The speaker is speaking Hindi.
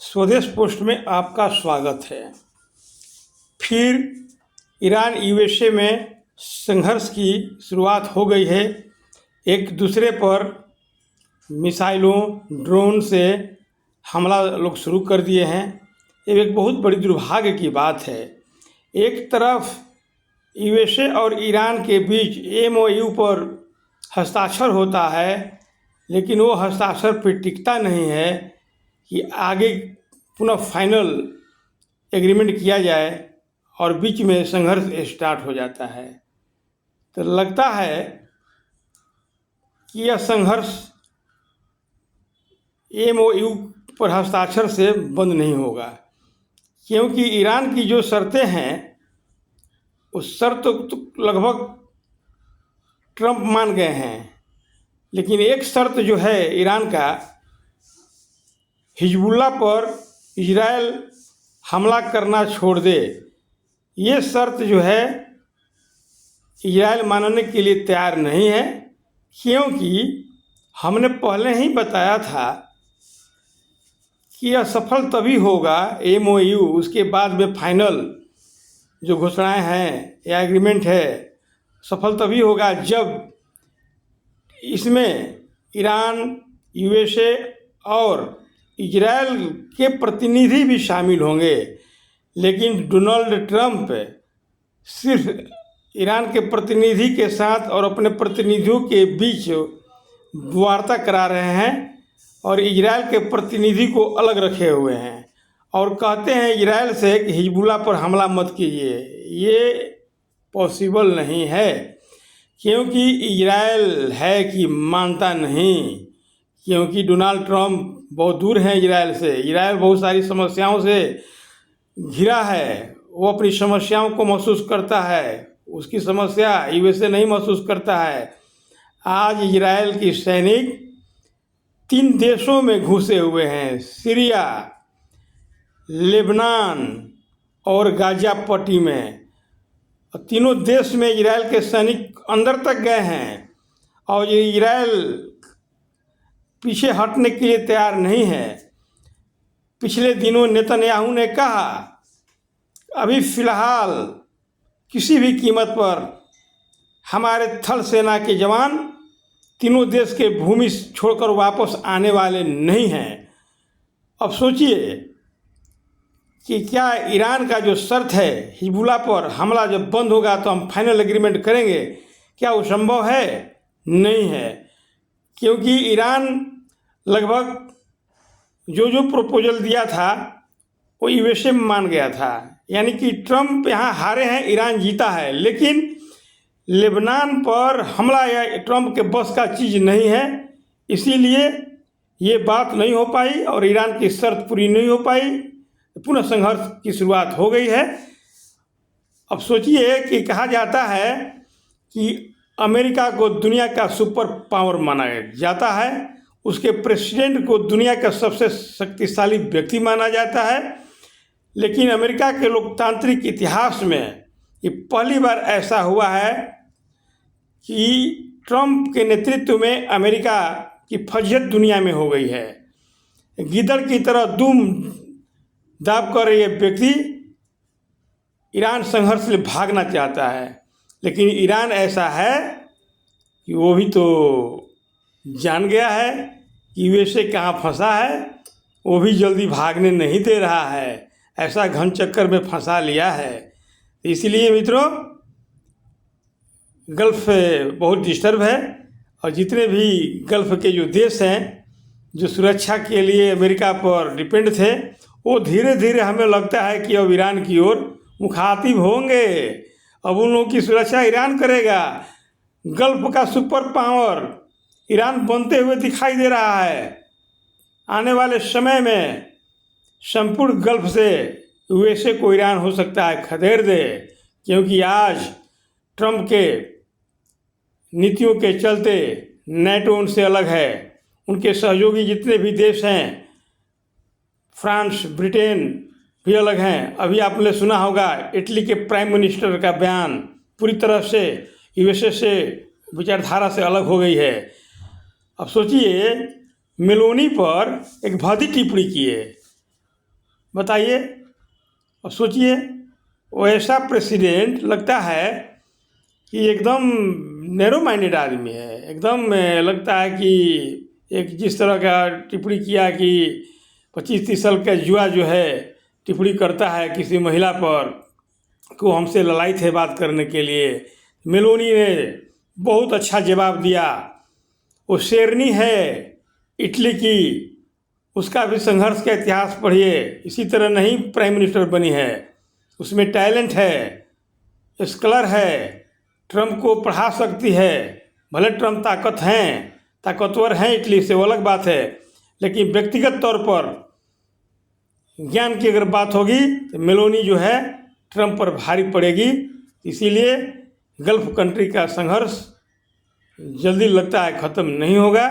स्वदेश पोस्ट में आपका स्वागत है। फिर ईरान यूएसए में संघर्ष की शुरुआत हो गई है। एक दूसरे पर मिसाइलों ड्रोन से हमला लोग शुरू कर दिए हैं। ये एक बहुत बड़ी दुर्भाग्य की बात है। एक तरफ यूएसए और ईरान के बीच एमओयू पर हस्ताक्षर होता है, लेकिन वो हस्ताक्षर पर टिकता नहीं है कि आगे पुनः फाइनल एग्रीमेंट किया जाए और बीच में संघर्ष स्टार्ट हो जाता है। तो लगता है कि यह संघर्ष एमओयू पर हस्ताक्षर से बंद नहीं होगा, क्योंकि ईरान की जो शर्तें हैं उस शर्त तो लगभग ट्रंप मान गए हैं, लेकिन एक शर्त जो है ईरान का, हिजबुल्लाह पर इजराइल हमला करना छोड़ दे, ये शर्त जो है इजराइल मानने के लिए तैयार नहीं है। क्योंकि हमने पहले ही बताया था कि यह सफल तभी होगा एमओयू, उसके बाद में फाइनल जो घोषणाएं हैं या एग्रीमेंट है, सफल तभी होगा जब इसमें ईरान, यूएसए और इजराइल के प्रतिनिधि भी शामिल होंगे। लेकिन डोनाल्ड ट्रंप सिर्फ ईरान के प्रतिनिधि के साथ और अपने प्रतिनिधियों के बीच वार्ता करा रहे हैं और इजराइल के प्रतिनिधि को अलग रखे हुए हैं और कहते हैं इजराइल से कि हिजबुल्लाह पर हमला मत कीजिए। ये पॉसिबल नहीं है, क्योंकि इजराइल है कि मानता नहीं, क्योंकि डोनाल्ड ट्रंप बहुत दूर हैं इजराइल से। इजराइल बहुत सारी समस्याओं से घिरा है, वो अपनी समस्याओं को महसूस करता है, उसकी समस्या यूएसए नहीं महसूस करता है। आज इजराइल की सैनिक 3 देशों में घुसे हुए हैं, सीरिया, लेबनान और गाजा पट्टी में। और तीनों देश में इजराइल के सैनिक अंदर तक गए हैं और ये इजराइल पीछे हटने के लिए तैयार नहीं है। पिछले दिनों नेतन्याहू ने कहा अभी फ़िलहाल किसी भी कीमत पर हमारे थल सेना के जवान तीनों देश के भूमि छोड़कर वापस आने वाले नहीं हैं। अब सोचिए कि क्या ईरान का जो शर्त है हिजबुल्लाह पर हमला जब बंद होगा तो हम फाइनल एग्रीमेंट करेंगे, क्या वो संभव है? नहीं है, क्योंकि ईरान लगभग जो प्रपोजल दिया था वो यूएसए में मान गया था। यानी कि ट्रंप यहाँ हारे हैं, ईरान जीता है। लेकिन लेबनान पर हमला या ट्रंप के बस का चीज़ नहीं है, इसीलिए ये बात नहीं हो पाई और ईरान की शर्त पूरी नहीं हो पाई। पुनः संघर्ष की शुरुआत हो गई है। अब सोचिए कि कहा जाता है कि अमेरिका को दुनिया का सुपर पावर माना जाता है, उसके प्रेसिडेंट को दुनिया का सबसे शक्तिशाली व्यक्ति माना जाता है। लेकिन अमेरिका के लोकतांत्रिक इतिहास में ये पहली बार ऐसा हुआ है कि ट्रंप के नेतृत्व में अमेरिका की फजीहत दुनिया में हो गई है। गीदड़ की तरह दुम दाब कर ये व्यक्ति ईरान संघर्ष से भागना चाहता है, लेकिन ईरान ऐसा है कि वो भी तो जान गया है कि यूएसए कहाँ फंसा है, वो भी जल्दी भागने नहीं दे रहा है, ऐसा घन चक्कर में फंसा लिया है। इसलिए मित्रों, गल्फ़ बहुत डिस्टर्ब है और जितने भी गल्फ़ के जो देश हैं जो सुरक्षा के लिए अमेरिका पर डिपेंड थे, वो धीरे धीरे हमें लगता है कि अब ईरान की ओर मुखातिब होंगे। अब उन लोगों की सुरक्षा ईरान करेगा। गल्फ़ का सुपर पावर ईरान बनते हुए दिखाई दे रहा है। आने वाले समय में संपूर्ण गल्फ़ से यूएसए को ईरान हो सकता है खदेड़ दे, क्योंकि आज ट्रंप के नीतियों के चलते नेटो उनसे अलग है। उनके सहयोगी जितने भी देश हैं, फ्रांस, ब्रिटेन भी अलग हैं। अभी आपने सुना होगा इटली के प्राइम मिनिस्टर का बयान पूरी तरह से यूएसए से विचारधारा से अलग हो गई है। अब सोचिए मेलोनी पर एक भद्दी टिप्पणी की है बताइए और सोचिए। वो ऐसा प्रेसिडेंट लगता है कि एकदम नैरो माइंडेड आदमी है, एकदम लगता है कि एक जिस तरह का टिप्पणी किया कि 25-30 साल का युवा जो है टिप्पणी करता है किसी महिला पर को हमसे लड़ाई थे बात करने के लिए, मेलोनी ने बहुत अच्छा जवाब दिया। वो शेरनी है इटली की, उसका भी संघर्ष का इतिहास पढ़िए, इसी तरह नहीं प्राइम मिनिस्टर बनी है, उसमें टैलेंट है, स्कॉलर है, ट्रम्प को पढ़ा सकती है। भले ट्रम्प ताकतवर हैं इटली से, वो अलग बात है, लेकिन व्यक्तिगत तौर पर ज्ञान की अगर बात होगी तो मेलोनी जो है ट्रम्प पर भारी पड़ेगी। इसीलिए गल्फ कंट्री का संघर्ष जल्दी लगता है ख़त्म नहीं होगा।